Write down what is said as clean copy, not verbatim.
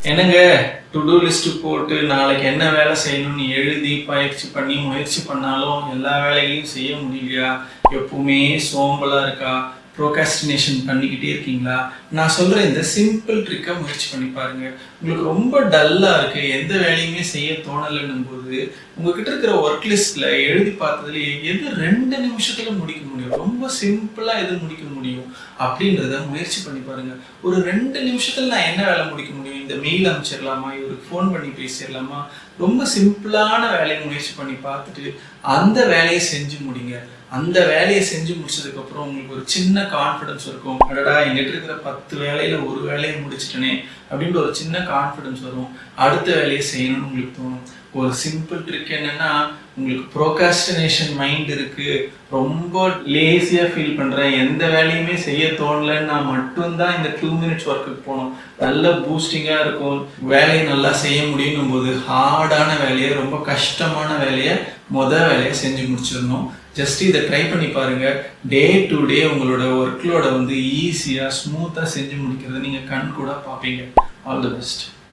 என்னங்க to do list போட்டு நாளைக்கு என்ன வேலை செய்யணும்னு எழுதி பயிற்சி பண்ணி முயற்சி பண்ணாலும் எல்லா வேலைகளையும் செய்ய முடியலையா? எப்பவுமே சோம்பலா இருக்கா? ப்ரோகாஸ்டினேஷன் பண்ணிக்கிட்டே இருக்கீங்களா? நான் சொல்ற இந்த சிம்பிள் ட்ரிக்கை முயற்சி பண்ணி பாருங்க. உங்களுக்கு ரொம்ப டல்லா இருக்கு, எந்த வேலையுமே செய்ய தோணலைன்னும் போது உங்ககிட்ட இருக்கிற ஒர்க் லிஸ்ட்ல எழுதி பார்த்ததுல எது 2 நிமிஷத்துல முடிக்க முடியும், ரொம்ப சிம்பிளா எது முடிக்க முடியும் அப்படின்றத முயற்சி பண்ணி பாருங்க. ஒரு 2 நிமிஷத்துல நான் என்ன வேலை முடிக்க முடியும்? இந்த மெயில் அனுப்பிச்சிடலாமா, இவருக்கு ஃபோன் பண்ணி பேசிடலாமா? ரொம்ப சிம்பிளான வேலையை முயற்சி பண்ணி பார்த்துட்டு அந்த வேலையை செஞ்சு முடிங்க. அந்த வேலையை செஞ்சு முடிச்சதுக்கு அப்புறம் உங்களுக்கு ஒரு சின்ன கான்ஃபிடன்ஸ் இருக்கும். அடடா, என்கிட்ட இருக்கிற 10 வேலையில ஒரு வேலையை முடிச்சிட்டனே அப்படின்ற ஒரு சின்ன கான்ஃபிடன்ஸ் வரும். அடுத்த வேலையை செய்யணும்னு உங்களுக்கு தோணும். ஒரு சிம்பிள் ட்ரிக் என்னன்னா, உங்களுக்கு ப்ரோகாஸ்டினேஷன் மைண்ட் இருக்கு, ரொம்ப லேசியா ஃபீல் பண்றேன், எந்த வேலையுமே செய்ய தோணலன்னு நான் மட்டும்தான் இந்த 2 மினிட்ஸ் ஒர்க்குக்கு போகணும், நல்ல பூஸ்டிங்கா இருக்கும், வேலையை நல்லா செய்ய முடியும் போது ஹார்டான வேலையை, ரொம்ப கஷ்டமான வேலையை வேலையை செஞ்சு முடிச்சிடணும். ஜஸ்ட் இதை ட்ரை பண்ணி பாருங்க. டே டு டே உங்களோட ஒர்க்லோட ஈஸியா ஸ்மூத்தா செஞ்சு முடிக்கிறத நீங்க கண் கூட பார்ப்பீங்க. All the best.